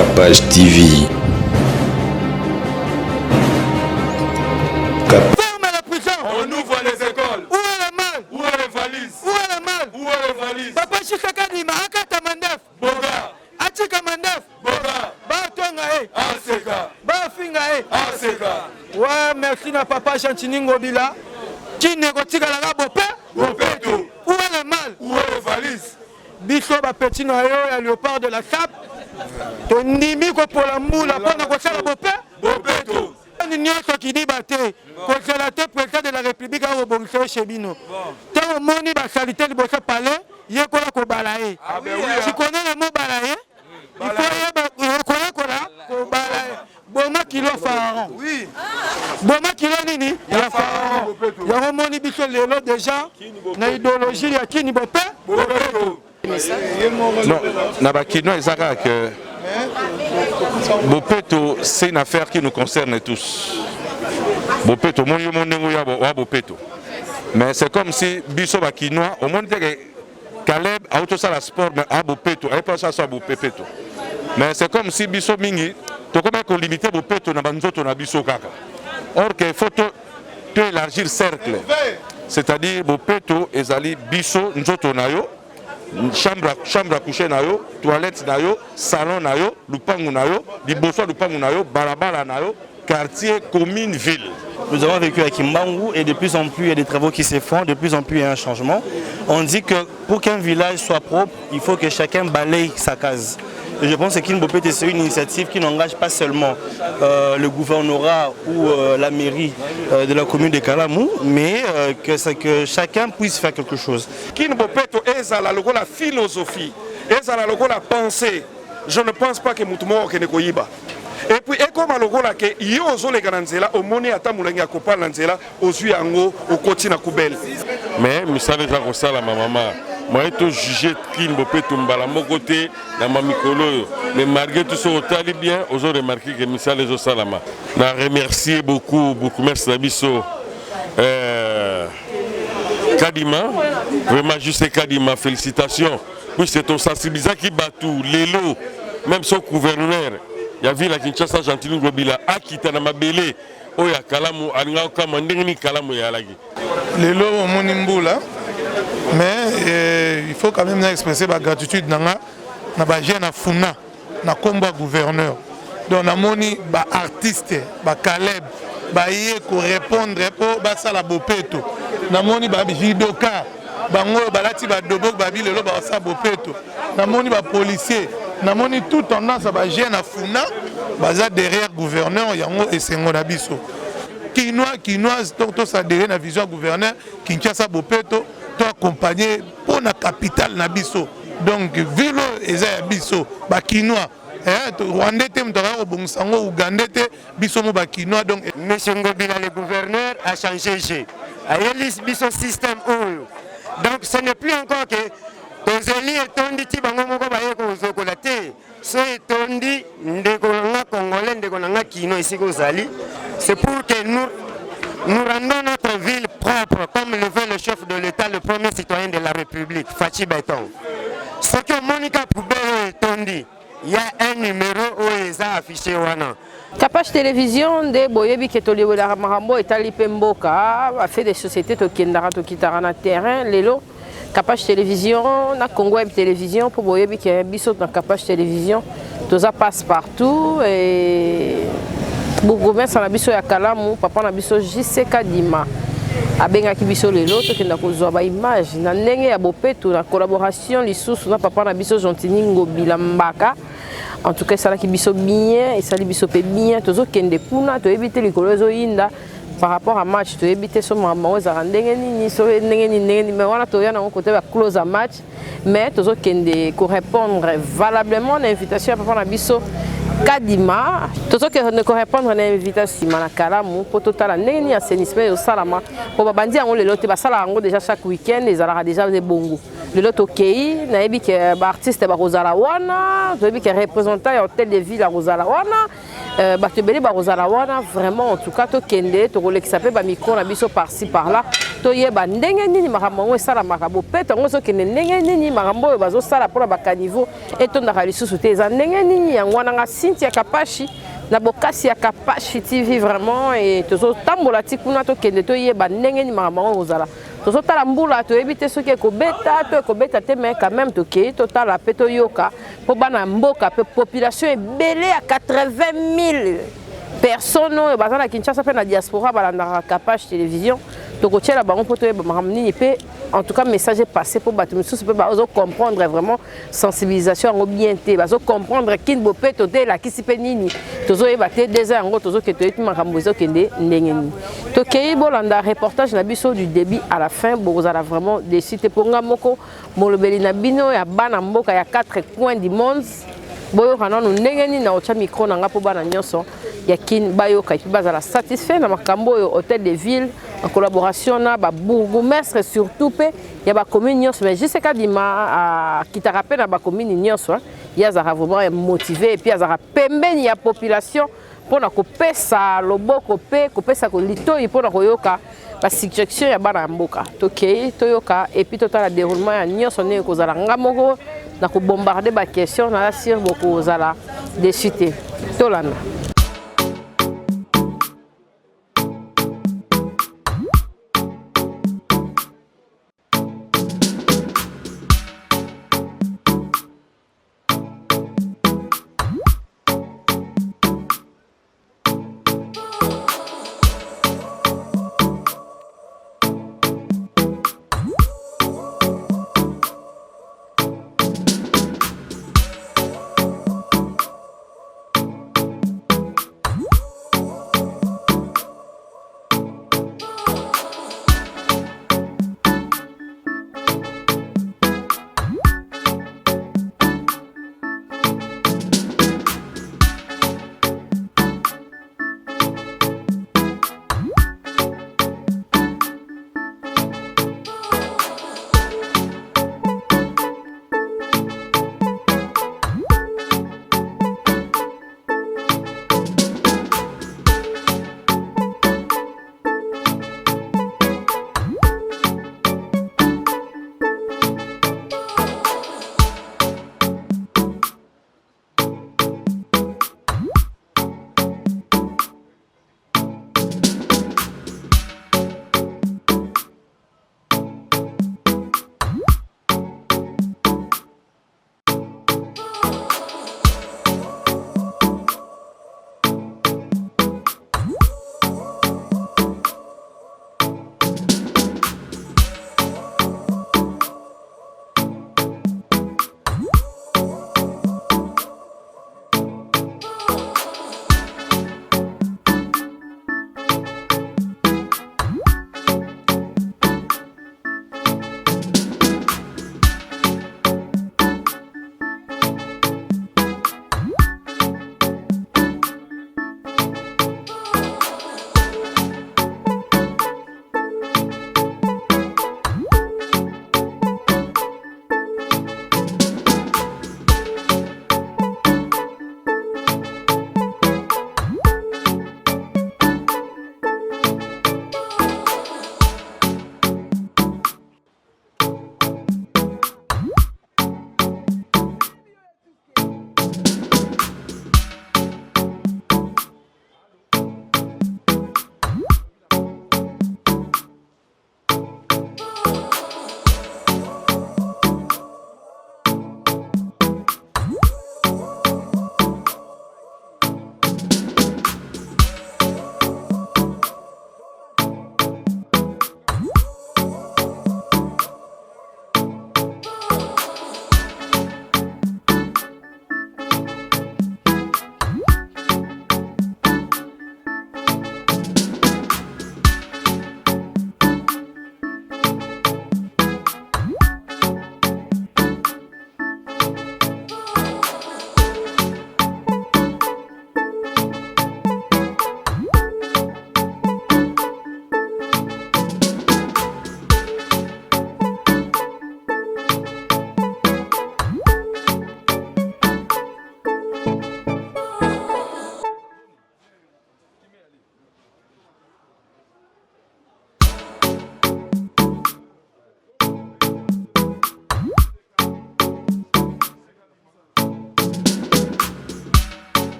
Capage TV. Ferme la prison. On ouvre les écoles. Où est le mal? Où est les valises? Où est le mal? Où est les valises? Papa Chikakadima, Akata Mandef. Boga. Achika Mandef. Boga. Batonga e. Aseka. Bafinga e. Aseka. Ouais, merci na papa Chantiningo Bila. Qui négocie la bopé? Bopeto. Où est le mal? Où est les valises? Biso ba petit noyau et léopard de la SAP. Ton nimi ko pour la moula pour na kosa la bopé? Bopeto. Nyonso qui dit baté. Consolateur président de la République a rebondir chez Bino. Tant moni ba salité de bossa palais, yekola ko balaye. Tu connais le mot balaye? Il faut y balaye. Boma kilo pharaon. Oui. Boma kilo nini? Ya pharaon. Ya romoni biso lelo déjà na idéologie ya kini bopé? Bopeto. Non, Nabakino et Zarak, Bopeto, c'est une affaire qui nous concerne tous. Bopeto, mon Bopeto. Mais c'est comme si Bisso Bakinois, au monde que Caleb a auto ça la sport, mais à Bopeto, et pas ça soit Bopeto. Mais c'est comme si Bisso Mingi, tu connais qu'on limite Bopeto na banzoto na Bisso Kaka. Or qu'il faut élargir le cercle. C'est-à-dire Bopeto, Ezali, Bisso, Nzoto Nayo. Chambre à coucher nayo, toilette nayo, salon nayo, lupangu nayo, liboso lupangu nayo, balabala nayo, quartier, commune, ville. Nous avons vécu à Kimbangu et de plus en plus il y a des travaux qui se font, de plus en plus il y a un changement. On dit que pour qu'un village soit propre, il faut que chacun balaye sa case. Et je pense que Kinbopete, c'est une initiative qui n'engage pas seulement le gouvernorat ou la mairie de la commune de Kalamou, mais que chacun puisse faire quelque chose. Kinbopete est à la philosophie, est à la pensée. Je ne pense pas que Moutoumou ne koyiba. Et puis, comme à l'ogola que yozo les gananzela, au moni atamulengi akopal nanzela, aux yango, au kotina koubel. Mais, Moussale Jarossa, la maman. Moi, je suis jugé Kinbopete Mbala, mon côté, dans ma micolo. Mais malgré tout ça, on a bien, on a remarqué que Moussale Josalama. Je remercie beaucoup, merci Nabiso. Kadima, vraiment juste Kadima, félicitations. Oui, c'est ton sensibilisation qui bat tout, l'élo, même son gouverneur. Il y a vu la Kinshasa Gentile Globila, Akita Namabele, Oya Kalamu, Alinga Kamandeni Kalamu Yalagi. L'élo, au Monimboula. Mais il faut quand même expresser ma gratitude dans la jeune Funa, dans le combat gouverneur. Donc, on a moni artiste, Caleb, ko répondre pour la Bopeto. On a moni judoka, bango balati dobo babi lelo sa Bopeto. On a moni policier, on a moni tout tendance à jeune Funa, derrière gouverneur yango et sengo na biso. Kinoise, tout ça derrière la vision gouverneur, Kinshasa Bopeto. Accompagné pour la capitale Nabiso. Donc, ville et Biso, Bakinois. Rwandais, Ougandais, Biso Bakinois. Donc, Monsieur Ngobila, le gouverneur, a changé. Il y a un système. Donc, ce n'est plus encore que Tozeli et Tondi Tibango Baye Kozokolaté. C'est Tondi, Ndekolanga Congolais, Ndekolanga Kino ici Kozali. C'est pour que nous rendons notre ville propre, comme le veut le chef de l'État, le premier citoyen de la République, Fachi Beton. Ce que Monica Poubelle Tondi, il y a un numéro où ils ont affiché. Capage Télévision de Boyebi Ketolio la Marambo et Talipemboka a fait des sociétés Tokendara Tokitara na terrain, Lelo. Capage Télévision, na Congo Web Télévision, pour Boyebi qui est bisou dans Capage Télévision, tout ça passe partout et. Bourgoumès na biso ya Kalamu, papa na biso JCK Dima. Abengaki biso lelo tokenda kozwa ba image na ndenge ya Bopeto na collaboration lisusu na papa na biso Gentiningo Bilambaka. En tout cas, ça qui biso bien et ça li biso pe bien tozo kende kuna to éviter likolo zo yinda par rapport à match to éviter so mama za ndenge nini so ndenge nini mais wana to yana côté ba close à match mais tozo kende ko répondre valablement à l'invitation papa na biso Kadima, tout ce que ne correspond à l'invitation à Kalamu, pour total année, assainissement au Salama, pour bandi on le lot, basala en déjà chaque week-end, les aura déjà des bongos. Le lot ok, naebi que artiste ba Rosalawana, naebi que représentant hôtel de ville à Rosalawana, batebeli ba Rosalawana, vraiment en tout cas to kende, to role qui s'appelle ba micro na biso par-ci par-là, toyeba ndenge nini makambo ngo esalamaka bopeto ngo sokende ndenge nini makambo oyo bazosala mpona bakaniveau etondaka lisusu te eza ndenge nini yango wana nga Cynthia Kapashi na bokasi ya Kapashi TV vraiment et tozotambola ti kuna tokende toyeba ndenge nini makambo ngo kozala tozotala mbula toyebi te soki ekobeta te mais quand même tokei totala mpe toyoka mpo bana mboka mpe population ebele ya 80 000 personnes oyo baza na Kinshasa mpe na diaspora balandaka Kapashi télévision tokotiela bango mpo toyeba makambo nini mpe en tout cas message passé pour bato misusu mpe bazocomprendre vraiment sensibilisation yango bien te bazocomprendre kini bopeto te elakisi mpe nini tozoyeba te déjà yango tozoke toyebi makambo ezokende ndenge nini tokei bolanda reportage na biso du début à la fin bokozala vraiment déçu te mpo nga moko molobeli na bino ya bana mboka ya 4 coins du monde boyoka nanu ndenge nini na otya micro na nga mpo bana nyonso ya kini bayoka epi bazala satisfait na makambo oyo hôtel de ville en collaboration na babourgmestre surtout mpe ya bacommune nyonso mais juste kadima akitaka mpe na bacommune nyonso ye azalaka vraiment motivé epuis azalaka pembeni ya population mpona kopesa loboko mpe kopesa litoi mpona koyoka basuggestion ya bana ya mboka tokei toyoka epuis totala déroulement ya nyonso ndenge kozala nga moko na kobombarde baquestion na sur bokozala déçu te tolanda.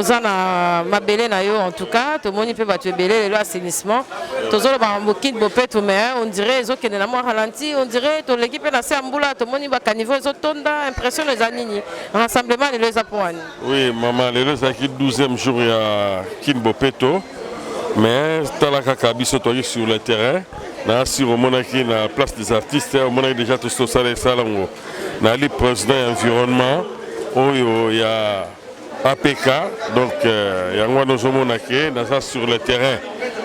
tozana mabele na yo en tout cas tomoni pe bato ebele lelo assainissement tozolo ba mokid bopeto mais on dirait ezokende na mwa ralenti on dirait toleki pe na se ambula tomoni ba caniveau ezotonda impression eza nini rassemblement lelo eza po wani. Oui maman lelo ezalaki 12e jour ya kin bopeto mais tala kaka biso toyaki sur le terrain na sur omonaki na place des artistes omonaki déjà tosala esalango na li président ya environnement oyo ya APK, donc yango nazomona ke naza sur le terrain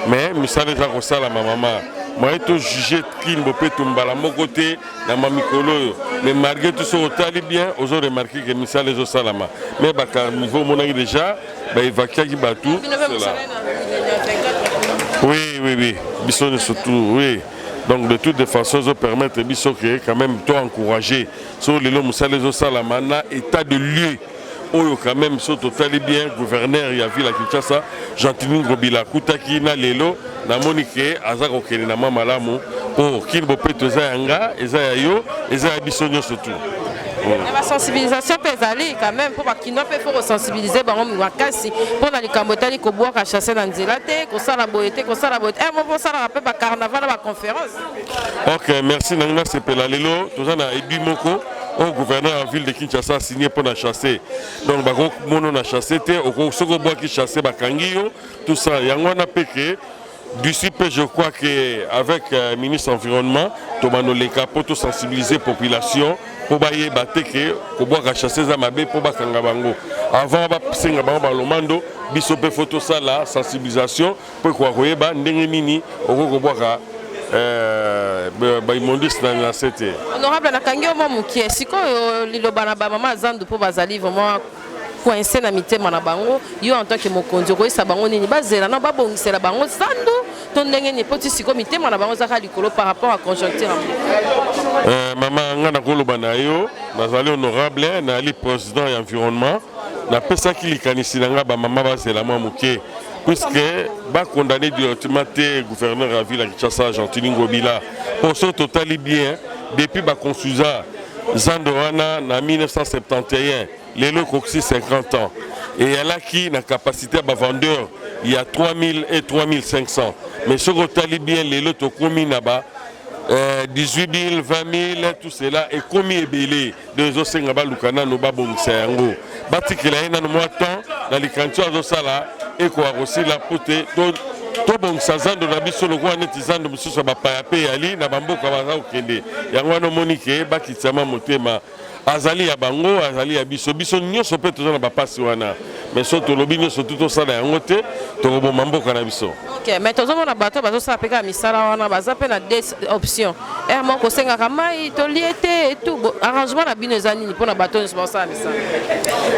mais misala eza kosala ma maman moi to juger kin bopeto mbala moko te na mamikolo oyo mais malgré tout ça otali bien ozo remarquer que misala ezosalama mais baka niveau monaki déjà baévacuaki batou cela oui biso surtout oui. Donc de toutes les façons, ça permet biso que quand même toi encourager sur les lots musales salama na état de lieu. Oyo quand même so totali bien gouverneur ya ville à Kinshasa Jean-Tini Ngobila kutaki na lelo na monike azako kene na mama lamu pour kin bopeto za yanga eza ya yo eza ya biso nyo surtout. La sensibilisation peut aller quand même pour qu'il ne peut pas sensibiliser par exemple wakasi pour dans les cambotani ko boire à chasser dans zélate ko ça la beauté moi pour ça la rappelle pas carnaval la conférence. OK merci nanga sepela lelo tozana ebi moko au gouverneur en ville de Kinshasa a signé pour la chasser donc bako mono na chasser te au soko bois qui chasser bakangio tout ça yango na peke. D'ici peu, je crois qu'avec le ministre de l'Environnement, nous avons sensibiliser la population pour bailler bateke, pour boire chasser zamabe, pour boire kangabango. Avant, balomando, bisope photo ça là, sensibilisation pour quoi koyeba ndengeni oko boire baimondis dans la cité. Honorable Nakangio Momuki, siko lilobana ba mama zandu pour bazali vraiment coincé na mitema na bango yo en tant que mokonzi ko isa bango nini bazela na babongisela bango zandu to ndenge ni poti siko mitema na bango zaka likolo par rapport à conjoncture maman ngana koloba na yo nazali honorable na ali président ya environnement na pesa ki likanisi nga ba mama bazela mwa muke puisque ba condamné directement te gouverneur à ville à Kinshasa Jean-Tini Ngobila pour ce total bien depuis ba consuza Zandoana na 1971 les locaux 50 ans et elle a qui la capacité à vendeur il y a 3000 et 3500 mais ce que bien les lots commis là-bas 18 000 20 000 tout cela est commis et belé deux os ngaba lukana no babong sango batikela ina no temps dans les cantons de sala et quoi aussi la pote to bon sazando na biso lo kwa netizando mususu ba pa pe ali na bamboka baza okende yango no monike bakitsama motema azali ya bango azali ya biso nyonso pe tozana ba pasi wana mais so to lobi nyonso tout ça na yango te to bo mamboka na biso. OK mais tozo mona bato bazo sa peka misala wana baza pe na des options mo ko senga kamai to liete et tout arrangement na bino ezani ni pona bato nyonso ba sa misala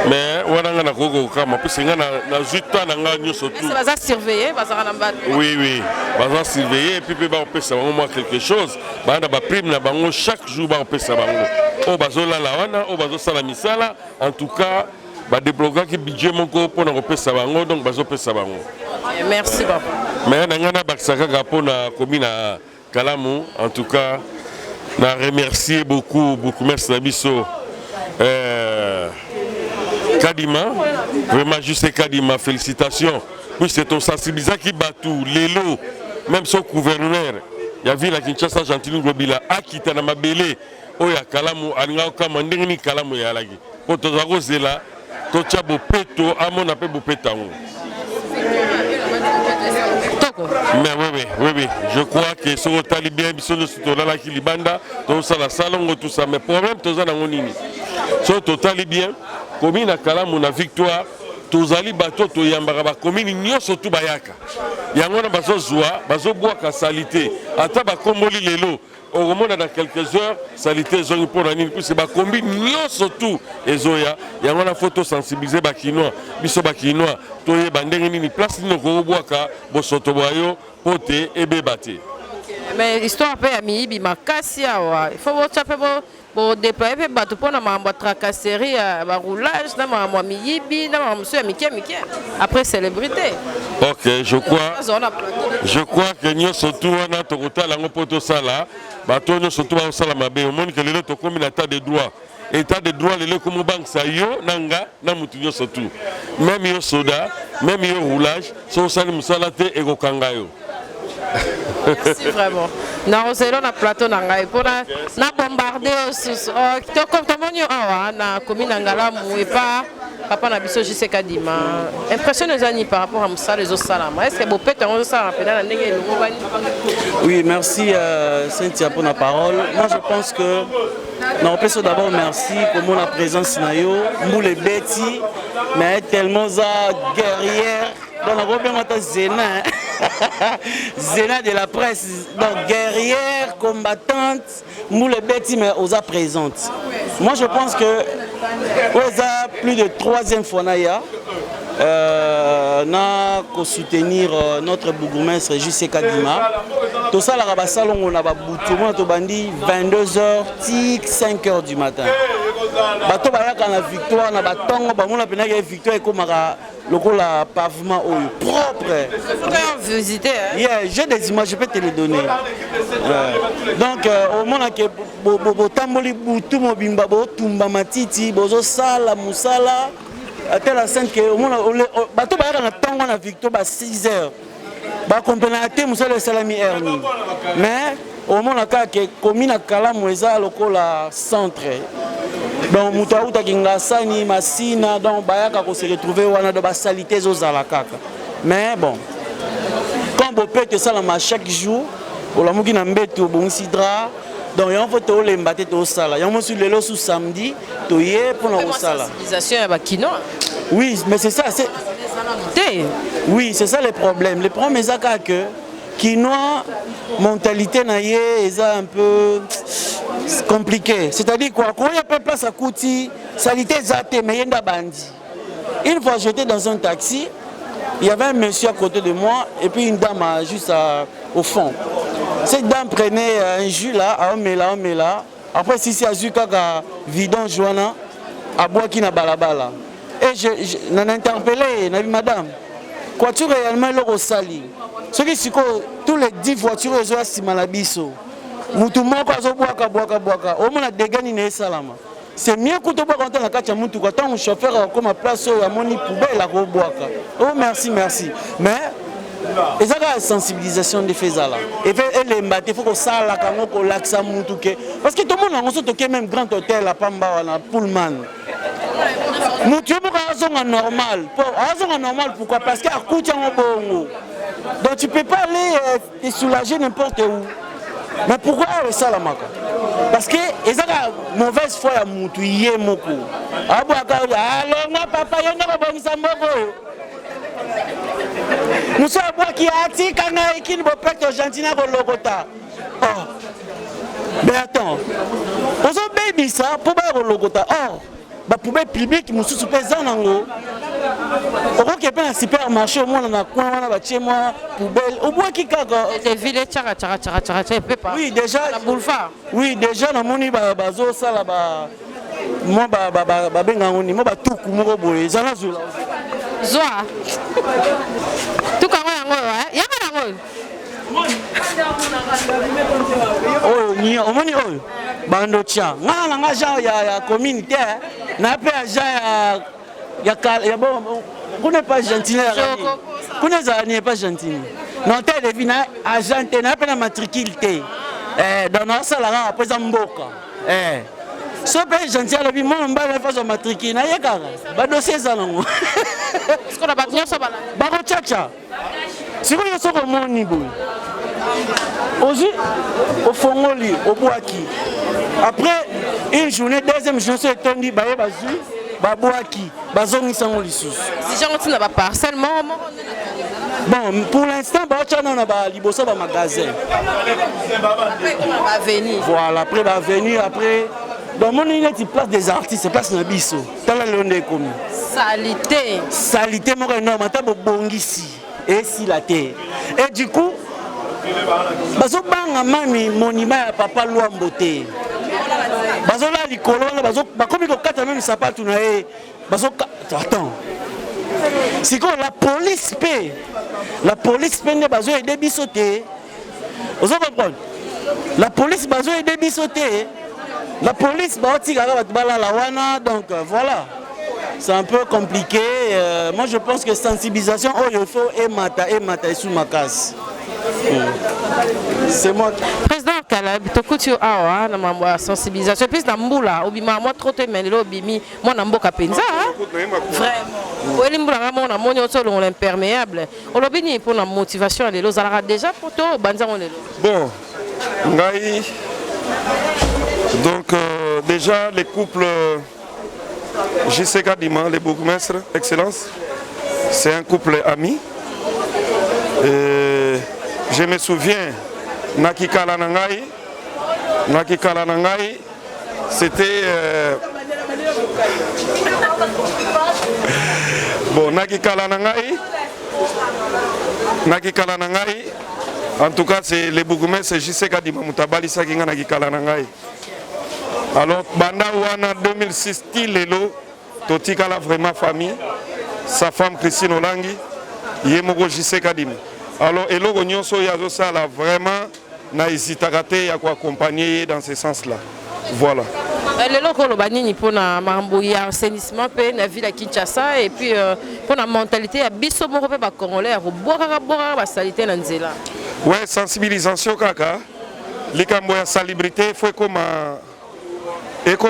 mais wana nga na koko kama pe senga na 8 ans na nga nyonso tout mais baza surveiller baza na bato oui baza surveiller et puis ba opesa bango moi quelque chose ba na ba prime na bango chaque jour ba opesa bango o bazola la wana o bazosala misala en tout cas ba débloquer ki budget moko pona kopesa bango donc bazopesa bango. Merci papa. Mais nangana baksaka pona commune à Kalamu en tout cas na remercier beaucoup merci Nabiso Kadima vraiment juste Kadima félicitations puis c'est ton sensibilisation qui bat tout l'élo même son gouverneur il y a vu la Kinshasa Jean-Tini Ngobila akita na mabele oya Kalamu alinga kama ndengeni Kalamu ya lagi po tozako zela to chabo peto amona pe bopetango. Mais oui, je crois que ce que tu as bien dit, c'est que la Kilibanda, tout ça, la salon, tout ça, mais problème, tout ça, ce que tu as bien, comme il y a une victoire, tous les bateaux, tous les bateaux, comme il y a surtout Bayaka. Il y a un bateau zoa, bateau bois qu'à salité, à table comme les lots. Au moment dans quelques heures, salité zone pour la nuit, puis c'est combine surtout et zoya. Il y a une photo sensibilisée bakinois, biso bakinois, toye bandenge ni place ni ko boaka, bo soto boyo, pote et bébate. Mais histoire pe ya miyibi makasi awa. Il faut voir bo déployer bato pona mambo tracasserie ba roulage na mambo miyibi na mambo ya mikie après célébrité. OK, je crois que nous surtout na tokota lango poto sala bato nous surtout ba sala mabe au monde que les autres comme l'état de droit état de droit lelo comme banque ça yo nanga na mutu nyonso tout même yo soda même yo roulage so sali musala te e kokanga yo. Merci vraiment. Na oselo na plateau na ngai pona na bombarder sous to comme tomonyo awa na commune Ngalamu et pas papa na biso JC Kadima. Impression nos amis par rapport à Moussa les Salama. Est-ce que vous pouvez on ça rappeler la ndenge le mobile? Oui, merci Cynthia pour la parole. Moi je pense que non, on peut d'abord merci pour la présence nayo, Moule Betty, mais tellement guerrière dans la robe Zéna. Zéna de la presse, donc guerrière, combattante, Moule Betty, mais aux présente. Moi je pense que Oza plus de 3e fois na ko soutenir notre bourgmestre JC Kadima. Tout ça la salon on a boutou to bandi 22h tic 5h du matin. Bato bayaka na victoire na batongo ba mona pena que victoire e komaka lokola pavement propre. Faut visiter hein. Yeah, j'ai des images, je peux te les donner. Donc au moment que bo tamboli boutou mobimba bo tumba matiti bozo sala musala à telle scène que au moment bato bayaka na tongo na victoire ba 6h. Ba compléter musala salami erni. Mais au moment que commune Kalamu eza lokola centre. Donc mutu auta kingasani masina donc bayaka ko se retrouver wana de ba salité zo zala kaka. Mais bon quand vous faites ça chaque jour au la muki na mbeto bongisi dra donc il faut to lemba te to sala il y a sur le lo sous samedi to yé pour la sala sensibilisation ba kino. Oui mais c'est ça c'est oui c'est ça le problème est ça que kinois mentalité na yé est un peu compliqué, c'est-à-dire quoi quand il y a pas place à Kouti salité zate mais yenda bandi. Une fois j'étais dans un taxi, il y avait un monsieur à côté de moi et puis une dame juste au fond. Cette dame prenait un jus là, à Omela. Après si c'est azu kaka vidon joana à bois qui na balabala. Et je n'en interpellé, n'a dit madame, quoi tu réellement le sali. Ce qui c'est que tous les 10 voitures ils ont si malabiso. Mutu moko azoboaka boaka au moins dégani ne salama. C'est mieux que tu bois quand on a kacha mutu quand on chauffeur comme place à moni poubelle la boaka. Oh merci. Mais et ça la sensibilisation des faits là. Et les mbate il faut que ça la kango ko laksa mutu ke parce que tout le monde on se toqué même grand hôtel à Pamba na Pullman. Mutu moko azonga normal. Azonga normal pourquoi? Parce que à kucha bongo. Donc tu peux pas aller te soulager n'importe où. Mais pourquoi ça la maka? Parce que ils ont la mauvaise foi à Moutou yé moko. Alors moi papa yo na bongisa moko. Nous sommes qui a dit quand il qui ne peut pas Argentina ko logota. Oh. Mais attends. On a baby ça pour ba ko logota. Oh. Ba poubelle publique mususu pesa nango. Oko kepe na supermarché moi na coin wana ba chez moi poubelle au bois qui kaka des villes tchara peut pas. Oui déjà la boulevard. Oui déjà na moni bazo sala ba moi ba benga ngoni moi ba tuku moko boye zala zula. Zoa. Tuka ngo yango yanga nango. Oh ni omoni oyo bando tia ngala nga ja ya communauté na pe ya bon vous n'êtes pas gentil vous n'êtes pas gentil non t'es devine agent n'a pas la matricule dans notre salarié après mboka so pe gentil la vie moi mba la façon matricule na yeka ba dossier za nango est-ce qu'on a pas bien ça ba ko chacha siko yo soko moni boy aussi au fongoli au boaki après une journée deuxième journée c'est tondi ba bazu ba boaki bazongi sango lisusu si j'en tina ba parcellement bon pour l'instant ba chana na ba liboso ba magasin va venir voilà après va venir après dans mon unité place des artistes place na biso tala londe komi salité mo énorme ta bongisi et si la terre et du coup bazo banga mami monument ya papa Luambote bazo la likolo bazo bakomi ko kata même sapatu na e bazo attends c'est quoi la police ne bazo aider bisoté vous comprenez la police bazo aider bisoté La police, donc voilà. C'est un peu compliqué. Moi, je pense que sensibilisation, il faut et sous ma case. C'est moi. Président Caleb, tu as awa na mambo ya sensibilisation. Puis na mbula, obima moi trop te menelo obimi, moi na mboka penza. Vraiment. Oeli mbula ngamo na moni otolo on l'imperméable. Olobini pour la motivation lelo zalaka déjà pour to banza on lelo. Bon, ngai donc déjà les couples JC Kadima, les bourgmestres, Excellence, c'est un couple ami. Et je me souviens, Nakikala Nangai, c'était... bon, Nakikala Nangai, en tout cas, c'est les bourgmestres JC Kadima, Moutabali Sakinga Nakikala Nangai. Alors, Banda Wana 2006, Tilelo, Totika la vraiment famille, sa femme Christine Olangi, Yemoko JC Kadima. Alors, Elo Nyonso Yazosa là vraiment n'a hésité à accompagner dans ce sens-là. Voilà. Le loco le banini pour na mambouille assainissement pe na ville à Kinshasa et puis pour la mentalité à biso moko pe ba congolais ko boka ba salité na nzela. Ouais, sensibilisation kaka. Likambo ya salubrité faut comme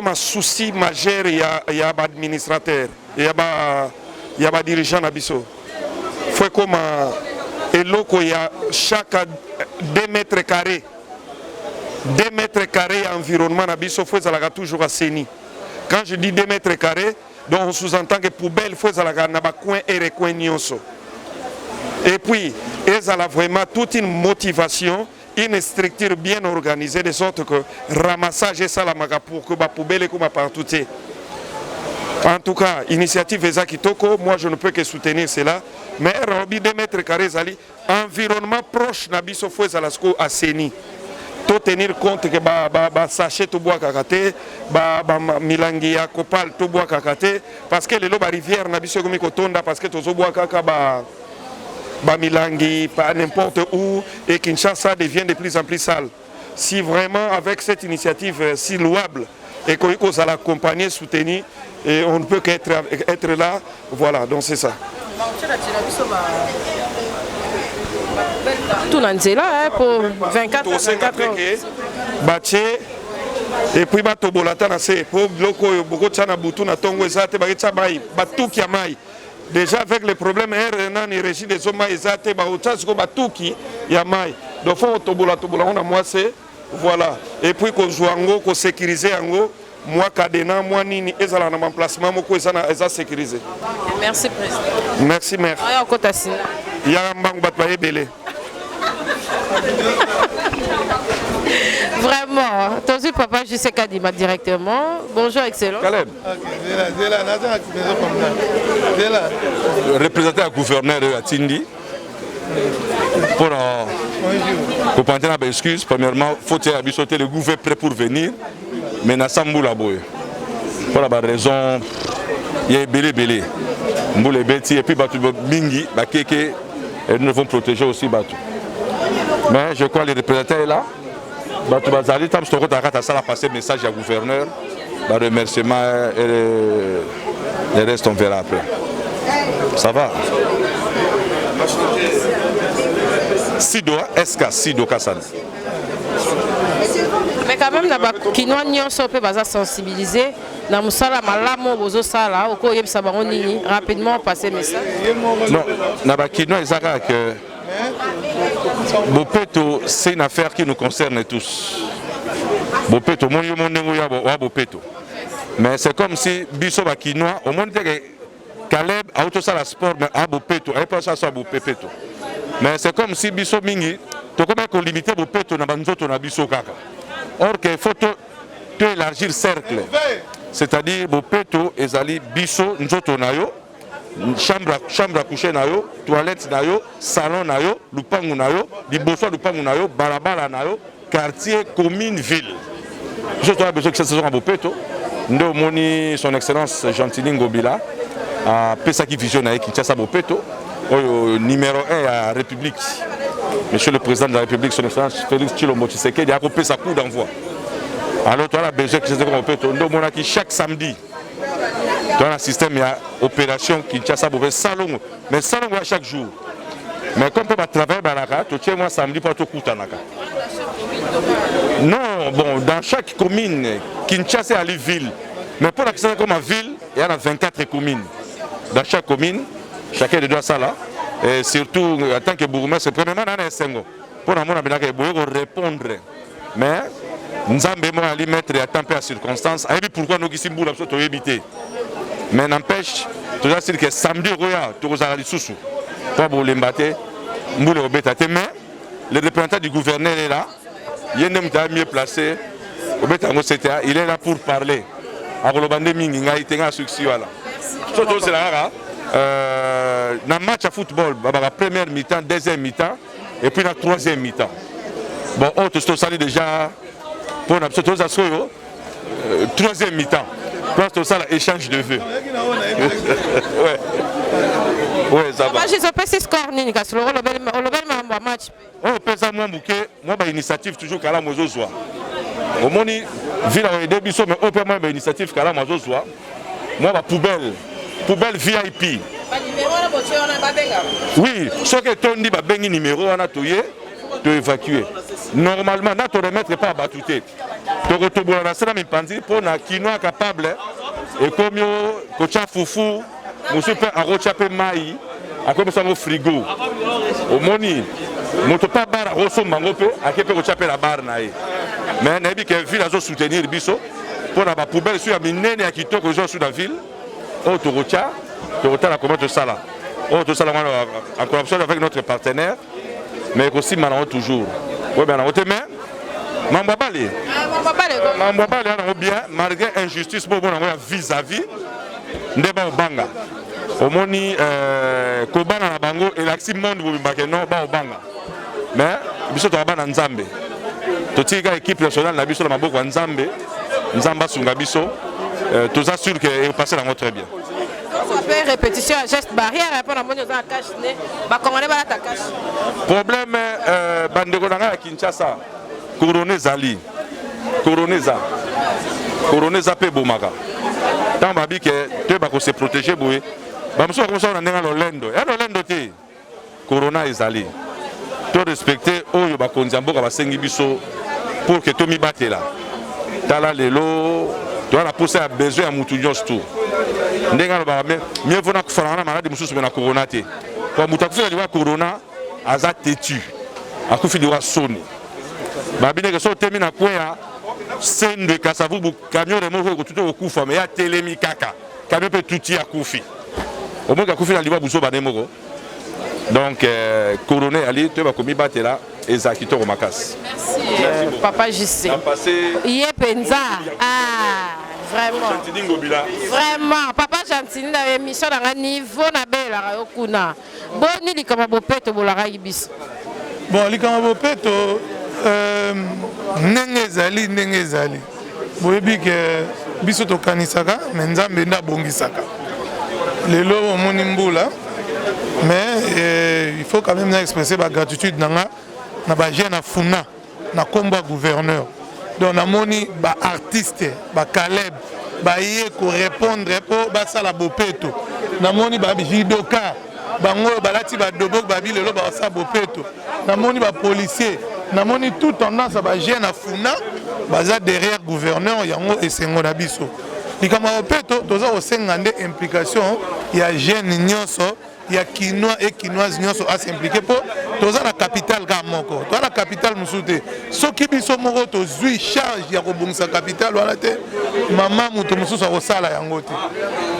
un souci majeur il y a administrateur, il y a dirigeant na biso. Faut comme et loco il y a chaque 2 mètres carrés. 2 mètres carrés environnement nabiso faut toujours assaini. Quand je dis 2 mètres carrés, donc on sous-entend que poubelle faut na ba coin et recoin nyonso. Et puis ils ont vraiment toute une motivation, une structure bien organisée de sorte que ramassage ça la maga pour que ba poubelle comme partout. En tout cas, initiative Ezaki Toko, moi je ne peux que soutenir cela. Mais Robi 2 mètres carrés zali environnement proche nabiso faut assaini. To tenir compte que ba sachet to bois kakate ba milangi ya kopal to bois kakate parce que les loba rivière na biso komi kotonda parce que tozo bois kaka ba milangi pas n'importe où et Kinshasa devient de plus en plus sale. Si vraiment avec cette initiative si louable et qu'on va l'accompagner, soutenir et on ne peut qu'être là, voilà, donc c'est ça. Tout là pour 24 heures. Et puis batobolata na se pour loko boko tsana butu na tongo ezate baketsa bai batuki ya mai. Déjà avec les problèmes RNA ni régime des hommes ezate ba otsasko batuki ya mai. Donc faut tobola on a moi c'est voilà. Et puis ko jouango ko sécuriser yango moi cadena moi nini ezala na emplacement moko eza sécurisé. Merci président. Merci maire. Aya kotasina. Ya mbangu bat ba ebele. Vraiment, ton papa JC Kadima directement. Bonjour, excellent. Caleb. Représentant le gouverneur à Tindi. Pour prendre une excuse, premièrement, il faut que le gouvernement prêt pour venir. Mais na Samboula boy. Pour la raison, il y a belé. Mboule beti et puis batu mingi, bakeke et nous devons protéger aussi batu. Mais je crois que le représentant est là. Batu bazali tam stoko takata ça la passer message au gouverneur. Ba remerciement et le reste on verra après. Ça va. Sido Eska Sido Kassan. Mais quand même, qui nous a sensibiliser, dans le sala malamo bozo sala, au cours de rapidement passer message. Non, Nabakino Ezaka que Bopeto, c'est une affaire qui nous concerne tous. Bopeto, mon yomondingo ya Bopeto. Mais c'est comme si Bisso Bakinois, au monde que Caleb a auto ça la sport, mais à Bopeto, et pas ça à Bopeto. Mais c'est comme si Bisso Mingi, tu connais qu'on limitait Bopeto na banzoto na Bisso Kaka. Or qu'il faut élargir le cercle. C'est-à-dire Bopeto ezali Bisso nzoto nayo, chambre à coucher nayo, toilette nayo, salon nayo, lupangu nayo, liboso lupangu nayo, balabala nayo, quartier, commune, ville. Je dois besoin que ça se soit à Bopeto. Nous moni son excellence Gentili Ngobila a Pesaki Vision à Kinshasa Bopeto, numéro 1 à la République. Monsieur le Président de la République, son excellence Félix Tshilombo Tshisekedi a coupé sa coup d'envoi. Alors tu as la besoin que c'est comme Bopeto. On a qui chaque samedi. Tu as un système, il y a opération Kinshasa Bopeto salon, mais salon à chaque jour. Mais comme tu vas travailler Banaka, tu tiens moi samedi pour te Koutanaka. Non, bon, dans chaque commune, Kinshasa est à la ville. Mais pour la question comme ma ville, il y a 24 communes. Dans chaque commune, chacun doit ça là. Et surtout, en tant que bourgmestre, premièrement, on a un sengo. Pour nous, on a répondre. Mais nous avons mettre à temps et à circonstances. Et pourquoi nous qui sommes éviter. Mais n'empêche, tu dois dire que samedi, tu vas aller sous. Pour vous battre, mais le représentant du gouverneur est là. Il est mieux placé. Il est là pour parler. Alors, le il a succès. Surtout, c'est là. Dans le match à football, la première mi-temps, deuxième mi-temps, et puis la troisième mi-temps. Bon, on te salue déjà pour la troisième mi-temps. Pour ça, l'échange de vœux. Oui, ça va. Je sais pas si score ni parce que le match. On peut ça moi initiative toujours qu'à la mozozoa. Au moins ville au début mais on peut moi initiative qu'à la mozozoa. Moi la poubelle VIP. Oui, ce que tu dis ba bengi numéro on a toyé de évacuer. Normalement na to remettre pas batouté. To retourner na sala mpanzi pour na kinoa capable et comme yo kocha fufu monsieur peut enrochaper mai à comme ça au frigo. Au moni moto pas bar rosso mangope à qui peut kochaper la bar naé. Mais na bi que ville azo soutenir biso pour na ba poubelle sur ya minene ya kitoko zo sur la ville. O to rocha la comment de ça là. On tout ça en collaboration avec notre partenaire, mais aussi maintenant toujours. Oui, bien, on te met. Mambabali, on bien, malgré injustice, pour vis-à-vis de Banga. Au moni, Kobana na Bango, et l'axi monde, vous m'avez non, Banga. Mais, biso to abana Nzambe. Totiga équipe nationale, na biso la maboko Nzambe, Nzamba sunga biso. Tout ça sûr que est passé dans très bien. Répétition à geste barrière, pour la monnaie à cache, comment on ta cache. Problème, Bandegonanga à Kinshasa, Coronezali, Coroneza pe Bomaga. Tant babi que tu vas se protéger, boué. Bamso comme ça on a dans l'Olendo. Et l'Olendo té, Corona Ezali. Tu respecter Oyo Bakonziambo Kabasengi biso pour que tu m'y batte là. Tala lelo, tu as la poussée à besoin à Moutoudios tout. Ndenga ba mieux vaut na kufana malade mususu na corona te kwa mutakufa liwa corona aza tetu akufi liwa soni babine ke so temi na kwea sende kasavubu camion remoko ko tuto okufa me ya telemi kaka camion pe tuti akufi omoka akufi na liwa buso banemoko donc corona ali te ba komi batela ezakito ko makasi. Merci papa JC. Yepenza Vraiment, papa Gentini na émission na niveau na bela yokuna. Boni likama bopeto bolaka ibis. Bon, likama bopeto ndenge ezali. Boyebi ke biso to kanisaka mais Nzambe nda bongisaka. Lelo omoni mbula mais il faut quand même expresser ba gratitude nanga na ba jeune na funa na komba gouverneur. Donc na moni ba artiste ba Caleb ba yé ko répondre pour ba sala bopeto na moni ba jidoka bango balati ba dobo ba bilelo ba sa bopeto na moni ba policier na moni tout tendance ba jeune afuna baza derrière gouverneur yango esengo na biso likama bopeto toza osengande implication ya jeune nyonso ya kinois et kinoises nyonso a s'impliquer pour toza la capitale ga moko toza la capitale musute soki biso moko tozui charge ya kobongisa capitale wana te mama muto mususu akosala yango te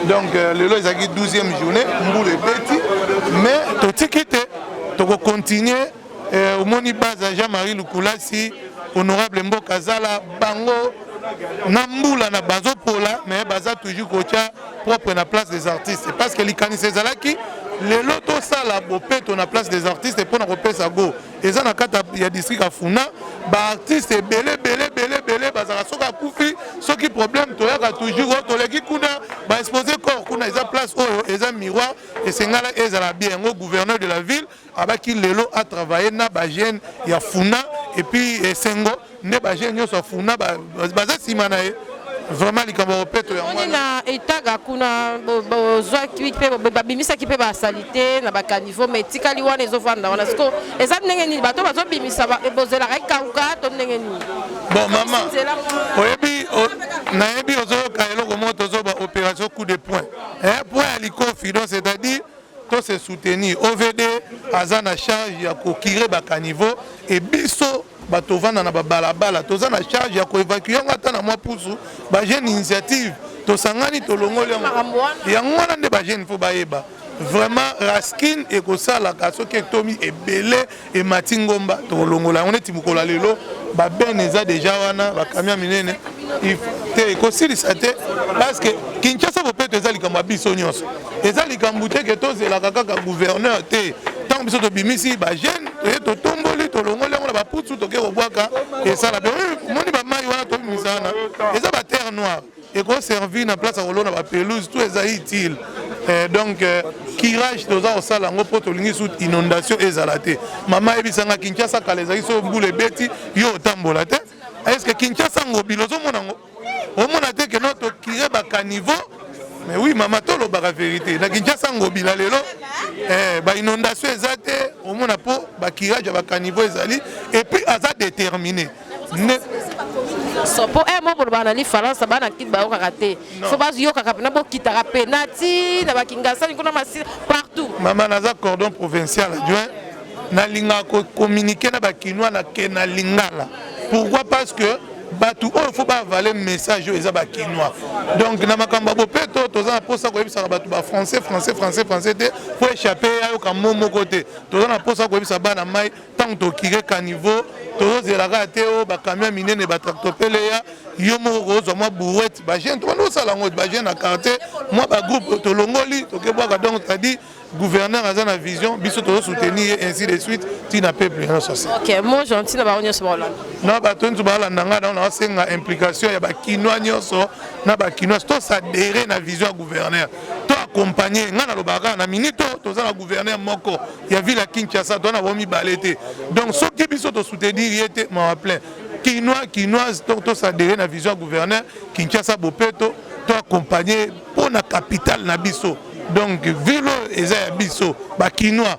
donc lelo ezaki 12e journée mbula ebeti mais totiki te tokokontinue omoni base Jean-Marie Lukulasi honorable Mboka Zala bango na mbula na bazopola mais baza toujours kocha propre na place des artistes parce que likanisi ezalaki lelo tosala bopeto na place des artistes pour na kopesa go eza na kata ya district afuna ba artiste belé bazaka soka kufi soki problème toyaka toujours toleki kuna ba exposer corps kuna eza place oyo eza miroir et sengala ezala bien ngo gouverneur de la ville abaki lelo a travaillé na ba jeune ya funa et puis sengo nde bajeune nyonso afuna baza nsima na ye vraiment likambo bopeto yango wana na etaga kuna bozwaki mpe babimisaki mpe basali te na bakaniveau mais etikali wana ezovanda wana siko eza ndenge nini bato bazobimisa bozelaka ekauka to ndenge nini bon mama oyebi nayebi ozoyoka eloko moko tozoba opération coup de poing point ya likofi donc c'est-à-dire to se soutenir OVD aza na charge ya kokire bakaniveau et biso bato vanda na babalabala toza na charge ya koévacuer yango ata na mwa pusu bajeune initiative tosangani tolongoli yango wana nde bajeune fo bayeba vraiment Raskin ekosalaka soki etomi ebele emati ngomba tolongola yango neti mokolo lelo babene eza deja wana bakamia minene te ekosilisa te parce que Kinshasa bopeto eza likambo ya biso nyonso eza likambo te ke tozelaka kaka gouverneur te ntango biso tobimisi bajeune totomboli tolongoli yango na baputu toke kobwaka esala mpe moni bamai wana tobimisa wana eza baterre noire ekoservi na place ya kolona bapelouse tout eza utile donc kirage toza kosala yango mpo tolingi su inondation ezala te mama yebisanga Kinshasa kala ezalaki so mbula ebeti yo otambola te estce Kinshasa ngobila ozomona yango omona te ke no tokire bakaniveau mais oui mama tolobaka vérité na Kinshasa ngobila lelo bainondation eza te omona mpo bakirage ya bakaniveau ezali et puis aza déterminé so po mo boloba na lifaransa bana kiti bayokaka te so baziyokaka na bokitaka pe nati na bakingasani kuna masira partout mama naza cordon provincial adjoint nalinga communiquer na bakinois na ke na lingala pourquoi parce que bato oyo faut bavale message oyo eza bakinois donc na makambo ya bopeto toza na mposa koyebisaka bato français te po échappe ayoka mo moko te toza na mposa koyebisa bana mai ntango tokire caniveau tozozelaka te oyo bakamion minene batractopele ya yo moko kozwa mwa bourrette bajeune tobanda osala yango bajeune na quartier mwa bagroupe tolongoli tokebwaka donc c'est-à-dire gouverneur aza na vision biso tozosoutenir ainsi de suite tina peuple nyonso ok mo gentil na bango nyonso baolanda na bato nyonso baolanda ngai nao naosenga implication ya bakinois nyonso na bakinois tosadere na vision ya gouverneur to accompagner ngai nalobaka na minute toza na gouverneur moko ya ville ya Kinshasa to na bomibale te donc soki biso tosoutenir ye te mawa plein kinoise tosadere na vision ya gouverneur Kinshasa bopeto to accompagner mpo na capitale na biso donc ville eza ya biso bakinois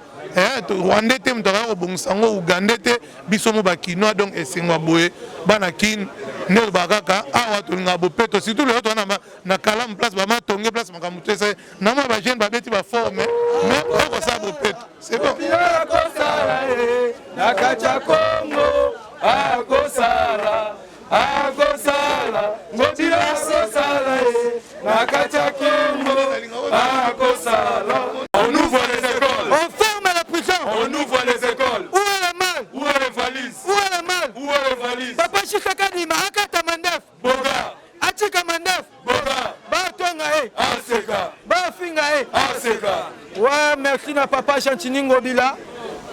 rwandais te moto akaka kobongisa yango ugandais te biso mo bakinois donc esengwa boye bana kine nde olobaka kaka awa tolingaka bopeto surtout lelo toza na kalamu place bamatonge place makambo te esa na mwa bajeune babeti baforme mais okosala bopeto c'est bon nakatya kongo akosala ngotila akosala nakatya kongo akosala. On ouvre les écoles, on ferme la prison, on ouvre les écoles. Où est le mal? Où est les valises? Où est le mal? Où est les valises? Papa Chikakadima akata mandef Boga achika mandef Boga batonga Aseka bafinga Aseka. Ouais, merci na papa Chantiningo Bila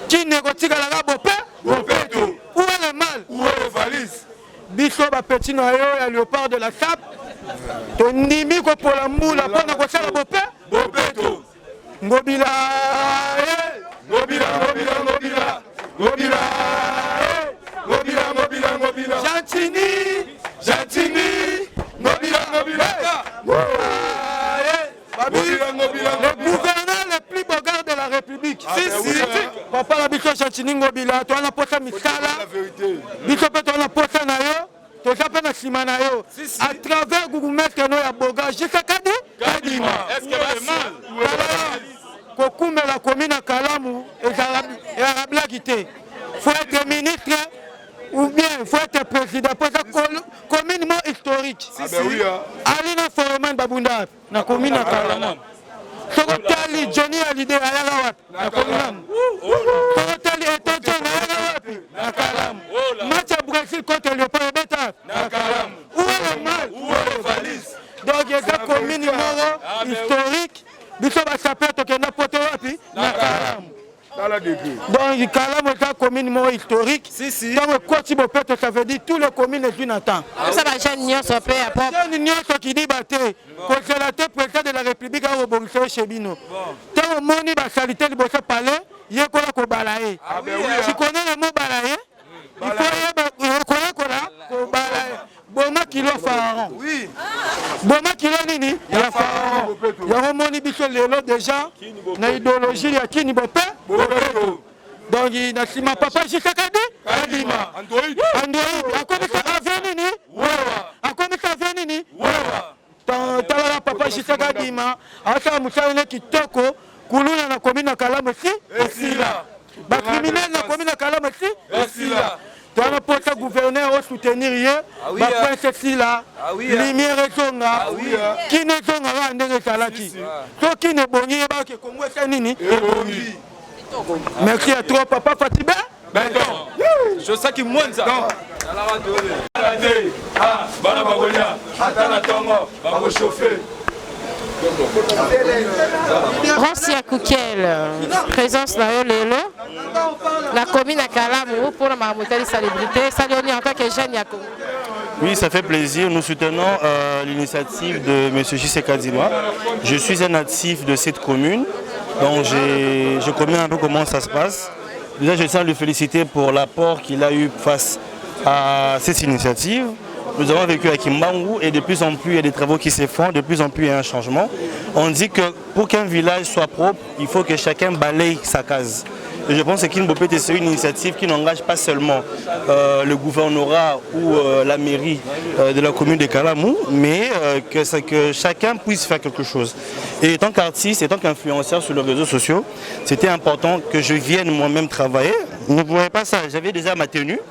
qui négocie la bope Bopeto. Où est le mal? Où est les valises? Biso ba petit noyo ya léopard de la sap to ndimi ko pola mbula pona ko sala bope Bopeto. Ngobila Ngobila Ngobila Ngobila Ngobila Ngobila Ngobila Ngobila Jantini Ngobila Ngobila le gouverneur le plus bogard de la République. Si. Papa la biso Chantini Ngobila, toi na posa misala. Biso pe toi na posa na yo. Toi pe na sima na yo. À travers Google Maps no ya boga jusqu'à Kadima. Est-ce que c'est mal? Kokume la commune à Kalamu et Arabla quitté. Faut être ministre ou bien faut être président pour la commune historique. Ah ben oui. Alina Foreman Babunda na commune à Kalamu. Sokotali Johnny Hallyday ayala wapi? Na Kalamu. Sokotali Etonto ayala wapi? Na Kalamu. Match à Brésil contre le Beta. Na Kalamu. Où est le mal? Où est les valises? Donc il y a une commune historique. Biso ba sapeur tokenda poto wapi? Na Kalamu. Donc Kalamu est une commune historique. Dans le côté Bopeto, ça veut dire tous les communes sont d'une attente. Ça va changer Nyon Sopé à Pop. Il y a une Nyon qui dit batté. Consulateur président de la République à Obongso Chebino. Tant au moni ba salité de Bossa Palais, il y a quoi qu'on balaye. Tu connais le mot balayer? Boma kilo pharaon. Oui. Boma kilo nini? Ya pharaon. Ya romoni biso lelo déjà na idéologie ya kini bope. Donc il n'a pas papa jusqu'à Kadima. Android. Akomisa avenini? Wewa. Akomisa avenini? Wewa. Tala papa jusqu'à Kadima. Ata musale kitoko kuluna na komina kalamu si? Esila. Ba criminel na komina kalamu si? Esila. Tu as porté gouverneur au soutenir hier, ma prince là, lumière et songa, qui ne sont pas en train salaki. Toi qui ne boni pas que Congo est nini. Merci à toi papa Fatibé. Je sais qu'il monte ça. Merci à Koukel, présence là Lelo, la commune à Kalamou pour la Mamoutali Salubrité, salut en tant que jeune Yako. Oui, ça fait plaisir. Nous soutenons l'initiative de M. J.C. Kadima. Je suis un natif de cette commune, donc je connais un peu comment ça se passe. Déjà, je tiens à le féliciter pour l'apport qu'il a eu face à cette initiative. Nous avons vécu à Kimbangu et de plus en plus il y a des travaux qui se font, de plus en plus il y a un changement. On dit que pour qu'un village soit propre, il faut que chacun balaye sa case. Et je pense que Kinbopete, c'est une initiative qui n'engage pas seulement le gouvernorat ou la mairie de la commune de Kalamou, mais que chacun puisse faire quelque chose. Et tant qu'artiste et tant qu'influenceur sur les réseaux sociaux, c'était important que je vienne moi-même travailler. Ne voyez pas ça, j'avais déjà ma tenue.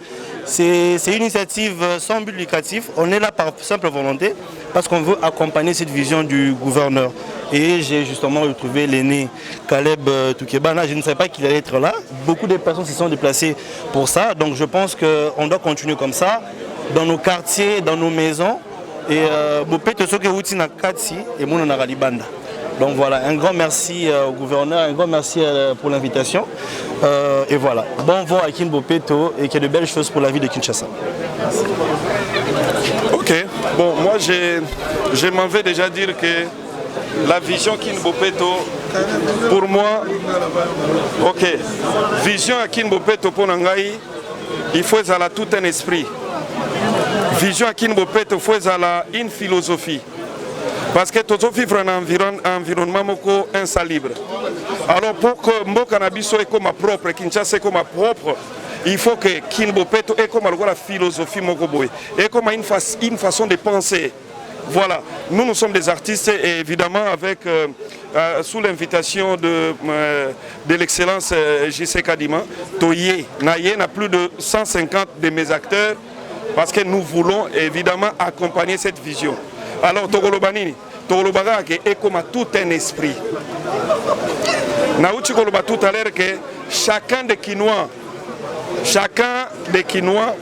C'est une initiative sans but lucratif, on est là par simple volonté parce qu'on veut accompagner cette vision du gouverneur. Et j'ai justement retrouvé l'aîné Caleb Toukebana, je ne savais pas qu'il allait être là. Beaucoup de personnes se sont déplacées pour ça, donc je pense qu'on doit continuer comme ça, dans nos quartiers, dans nos maisons. Et donc voilà, un grand merci au gouverneur, un grand merci pour l'invitation. Et voilà, bon vent à Kinbopeto et qu'il y ait de belles choses pour la vie de Kinshasa. Merci. Ok, bon, moi je m'en vais déjà dire que la vision Kinbopeto, pour moi, ok, vision à Kinbopeto pour Nangaï, il faut avoir tout un esprit. Vision à Kinbopeto, il faut avoir une philosophie. Parce que tous vivre un environnement insalubre. Alors pour que mon cannabis soit comme propre, Kinshasa soit comme propre, il faut que Kinbopeto ait comme la philosophie mokoboy, et comme une façon de penser. Voilà, nous sommes des artistes et évidemment avec sous l'invitation de l'excellence J.C. Kadima, Toye n'a plus de 150 de mes acteurs parce que nous voulons évidemment accompagner cette vision. Alors Togolobanini, Togolobaga est comme tout un esprit. Naouti Koloba tout à l'heure que chacun des Kinois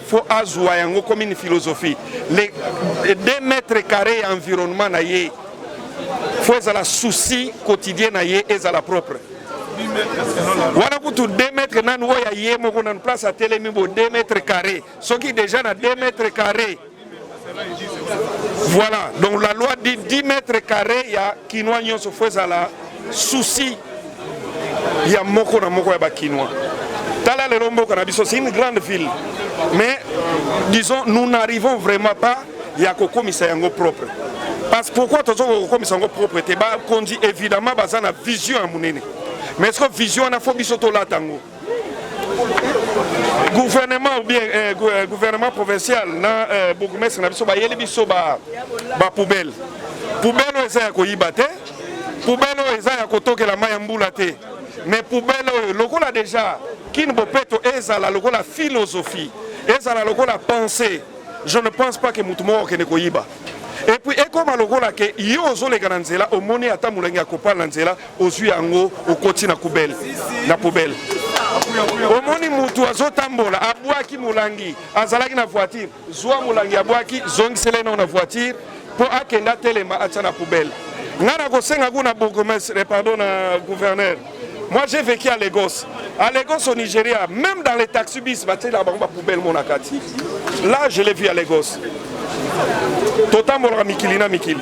faut avoir comme une philosophie. Les 2 mètres carrés environnement naïe, faut avoir la souci quotidien naïe et à la propre. Voilà pour tout 2 mètres nan woya yé moko nan place à télémi 2 mètres carrés. Ceux qui déjà na 2 mètres carrés. Voilà, donc la loi dit 10 mètres carrés, il y a Kinois qui se fait à la souci. Il y a moko na moko ya Kinois. Tala le Rombo Canabiso, c'est une grande ville. Mais disons, nous n'arrivons vraiment pas à commissaire propre. Parce que pourquoi tu as commissaire propre? On dit évidemment que une vision à mon aîné. Mais est-ce que vision on a fait bisoto là tango? Gouvernement ou bien gouvernement provincial na bourgmestre na biso ba yeli biso ba poubelle. Poubelle eza ya koyiba te. Poubelle eza ya kotokela mai ya mbula te. Mais poubelle lokola déjà Kinbopeto ezala lokola philosophie, ezala lokola pensée. Je ne pense pas que mutumo okene koyiba. Et puis comme lokola ke yo ozoleka na nzela omoni ata mulengi akopala na nzela ozwi yango okoti na poubelle. Na poubelle. Omoni mutu azotambola abwaki mulangi azalaki na voiture zwa mulangi abwaki zongisele na voiture pour akenda telema atia na poubelle. Ngana kosenga kuna bourgmestre pardon na gouverneur. Moi j'ai vécu à Lagos. À Lagos au Nigeria, même dans les taxis-bis, poubelle monakati. Là je l'ai vu à Lagos. Totam bolra mikili na mikili.